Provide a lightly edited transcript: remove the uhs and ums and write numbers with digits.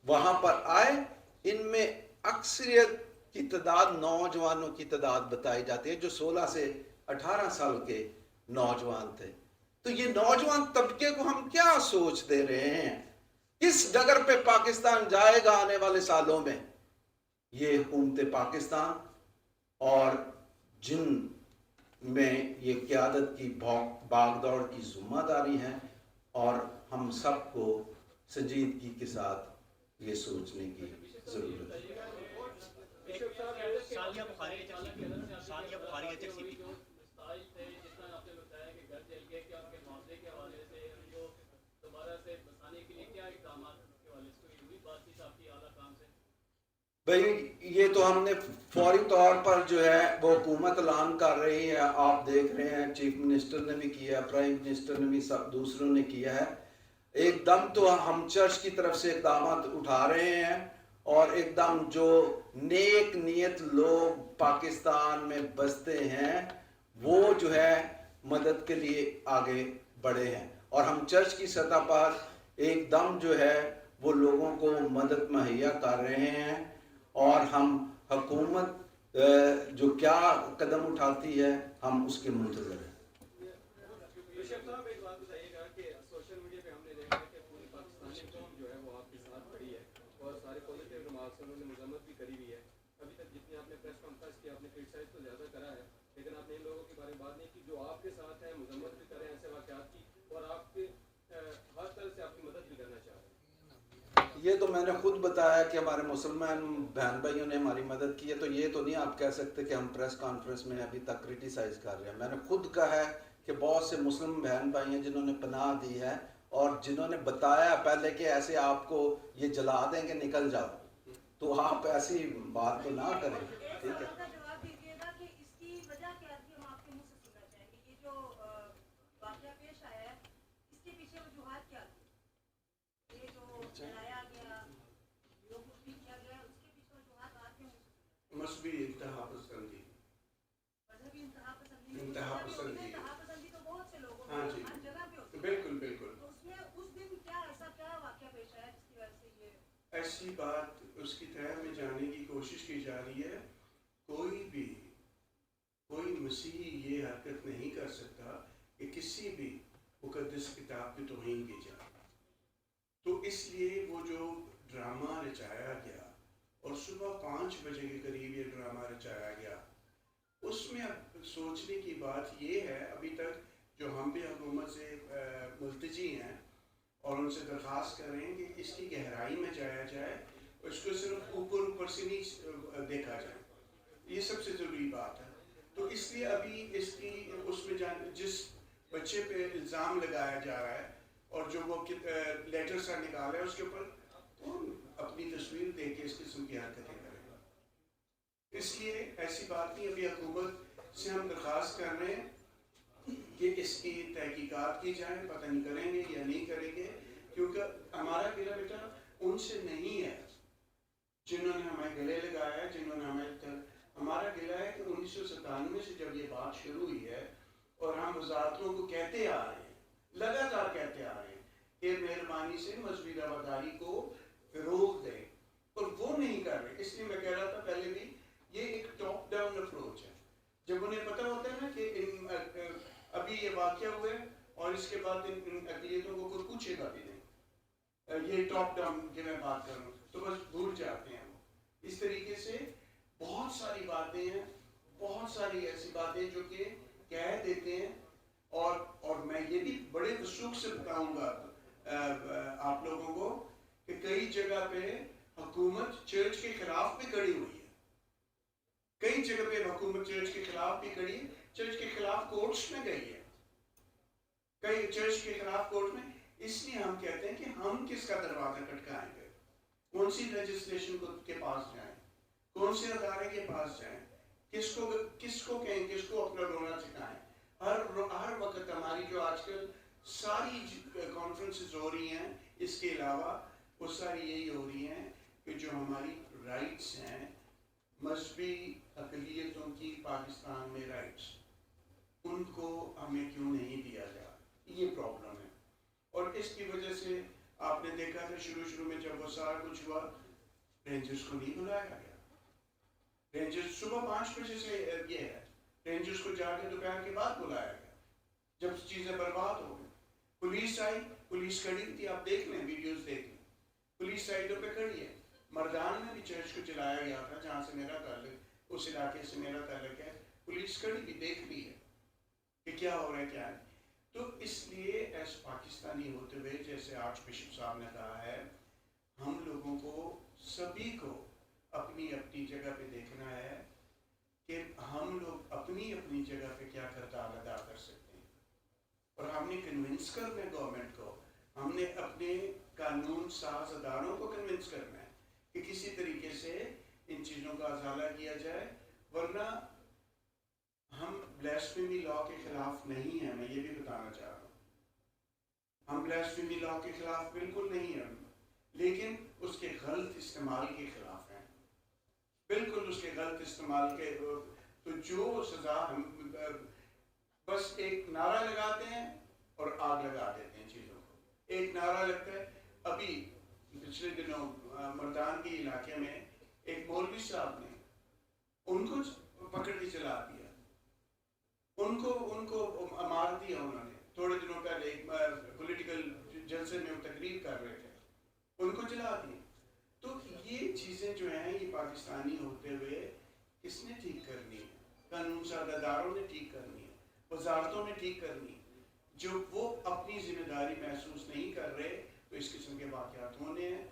وہاں پر آئے. ان میں اکثریت کی تعداد نوجوانوں کی تعداد بتائی جاتی ہے جو 16 سے 18 سال کے نوجوان تھے. تو یہ نوجوان طبقے کو ہم کیا سوچ دے رہے ہیں؟ کس ڈگر پہ پاکستان جائے گا آنے والے سالوں میں؟ یہ حکومت پاکستان اور جن میں یہ قیادت کی باغ دوڑ کی ذمہ داری ہے، اور ہم سب کو سنجیدگی کے ساتھ یہ سوچنے کی ضرورت ہے. بھئی یہ تو ہم نے فوری طور پر جو ہے وہ حکومت اعلان کر رہی ہے. آپ دیکھ رہے ہیں چیف منسٹر نے بھی کیا ہے، پرائم منسٹر نے بھی، سب دوسروں نے کیا ہے. ایک دم تو ہم چرچ کی طرف سے اقدامات اٹھا رہے ہیں، اور ایک دم جو نیک نیت لوگ پاکستان میں بستے ہیں وہ جو ہے مدد کے لیے آگے بڑھے ہیں. اور ہم چرچ کی سطح پر ایک دم جو ہے وہ لوگوں کو مدد مہیا کر رہے ہیں، اور ہم حکومت جو کیا قدم اٹھاتی ہے ہم اس کے منتظر ہیں. یہ تو میں نے خود بتایا کہ ہمارے مسلمان بہن بھائیوں نے ہماری مدد کی ہے، تو یہ تو نہیں آپ کہہ سکتے کہ ہم پریس کانفرنس میں ابھی تک کرٹیسائز کر رہے ہیں. میں نے خود کہا ہے کہ بہت سے مسلم بہن بھائی ہیں جنہوں نے پناہ دی ہے، اور جنہوں نے بتایا پہلے کہ ایسے آپ کو یہ جلا دیں گے نکل جاؤ، تو آپ ایسی بات تو نہ کریں. ٹھیک ہے. مذہبی انتہا پسندی، انتہا پسندی. ہاں جی، بالکل بالکل. ایسی بات اس کی تہہ میں جانے کی کوشش کی جا رہی ہے. کوئی مسیحی یہ حرکت نہیں کر سکتا کہ کسی بھی مقدس کتاب کی توہین کی جائے. تو اس لیے وہ جو ڈرامہ رچایا گیا، اور صبح 5 بجے کے قریب یہ ڈرامہ رچایا گیا، اس میں اب سوچنے کی بات یہ ہے، ابھی تک جو ہم بھی حکومت سے ملتجی ہیں اور ان سے درخواست کر رہے ہیں کہ اس کی گہرائی میں جایا جائے، اس کو صرف اوپر سے نہیں دیکھا جائے. یہ سب سے ضروری بات ہے. تو اس لیے ابھی اس کی اس میں جس بچے پہ الزام لگایا جا رہا ہے اور جو وہ لیٹر سا نکالا ہے، اس کے اوپر اپنی تصویر دے کے اس قسم کی حرکتیں کرے گا. اس لیے ایسی بات نہیں. ابھی حکومت سے ہم درخواست کر رہے ہیں کہ اس کی تحقیقات کی جائیں. پتہ نہیں کریں گے یا نہیں کریں گے، کیونکہ ہمارا گلہ بیٹا ان سے نہیں ہے جنہوں نے ہمیں گلے لگایا ہے، جنہوں نے ہمارا گلہ ہے کہ 1997 سے جب یہ بات شروع ہوئی ہے اور ہم وزارتوں کو کہتے آ رہے ہیں، لگاتار کہتے آ رہے ہیں کہ مہربانی سے مذہبی رواداری کو فروغ دیں، اور وہ نہیں کر رہے. اس لیے میں کہہ رہا تھا پہلے بھی، یہ ایک ٹاپ ڈاؤن اپروچ ہے. جب انہیں پتہ ہوتا ہے نا کہ ابھی یہ واقعہ ہوئے اور اس کے بعد ان اقلیتوں کو کوئی پوچھے گا بھی نہیں، یہ ٹاپ ڈاؤن کی میں بات کر رہا ہوں، تو بس بھول جاتے ہیں. اس طریقے سے بہت ساری باتیں ہیں، بہت ساری ایسی باتیں جو کہ کہہ دیتے ہیں. اور میں یہ بھی بڑے وثوق سے بتاؤں گا آپ لوگوں کو کہ کئی جگہ پہ حکومت چرچ کے خلاف بھی کھڑی ہوئی ہے. کئی جگہ پہ حکومت چرچ کے خلاف بھی کھڑی ہے، چرچ کے خلاف کورٹس میں گئی ہے، کئی چرچ کے خلاف کورٹ میں. اس لیے ہم کہتے ہیں کہ ہم کس کا دروازہ کھٹکائیں گے، کون سی لیجسلیشن کے پاس جائیں، کون سے ادارے کے پاس جائیں، کس کو کہیں، کس کو اپنا رونا سکھائیں. ہر وقت ہماری جو آج کل ساری کانفرنسز ہو رہی ہیں، اس کے علاوہ وہ ساری یہی ہو رہی ہیں کہ جو ہماری رائٹس ہیں، مذہبی اقلیتوں کی پاکستان میں رائٹس، ان کو ہمیں کیوں نہیں دیا جا. یہ پرابلم ہے. اور اس کی وجہ سے آپ نے دیکھا تھا شروع میں جب وہ سارا کچھ ہوا، رینجرز کو نہیں بلایا گیا. رینجرز صبح 5 بجے سے یہ ہے، رینجرز کو جا کے دوپہر کے بعد بلایا گیا جب چیزیں برباد ہو گئی. پولیس آئی، پولیس کھڑی تھی، آپ دیکھ لیں ویڈیوز دیکھ لیں، پولیس سائڈوں پہ کھڑی ہے. مردان میں بھی چرچ کو چلایا گیا تھا جہاں سے میرا تعلق، اس علاقے سے میرا تعلق ہے، پولیس کھڑی بھی دیکھ لی ہے کہ کیا ہو رہا ہے کیا نہیں. تو اس لیے ایس پاکستانی ہوتے ہوئے، جیسے آرچ بشپ صاحب نے کہا ہے، ہم لوگوں کو سبھی کو اپنی اپنی جگہ پہ دیکھنا ہے کہ ہم لوگ اپنی اپنی جگہ پہ کیا کردار ادا کر سکتے ہیں. اور ہم نے کنونس کرنا ہے گورنمنٹ کو، ہم نے اپنے قانون ساز اداروں کو کنونس کرنا ہے کہ کسی طریقے سے ان چیزوں کا ازالہ کیا جائے. ورنہ ہم بلیسفیمی لا کے خلاف نہیں ہیں، میں یہ بھی بتانا چاہ رہا ہوں. ہم بلیسفیمی لا کے خلاف بالکل نہیں ہیں، لیکن اس کے غلط استعمال کے خلاف ہیں، بالکل اس کے غلط استعمال کے. تو جو سزا ہم بس ایک نعرہ لگاتے ہیں اور آگ لگا دیتے ہیں چیزوں کو. ایک نعرہ لگتا ہے. ابھی پچھلے دنوں مردان کے علاقے میں ایک مولوی صاحب نے ان کو پکڑ کے چلا دیا، ان کو مار دیا انہوں نے. تھوڑے دنوں پہلے ایک پولیٹیکل جلسے میں وہ تقریر کر رہے تھے، ان کو چلا دیا. تو یہ چیزیں جو ہیں یہ پاکستانی ہوتے ہوئے کس نے ٹھیک کرنی ہے؟ قانون ساز اداروں نے ٹھیک کرنی ہے، وزارتوں نے ٹھیک کرنی ہے. جو وہ اپنی ذمہ داری محسوس نہیں کر رہے تو اس قسم کے واقعات ہونے ہیں.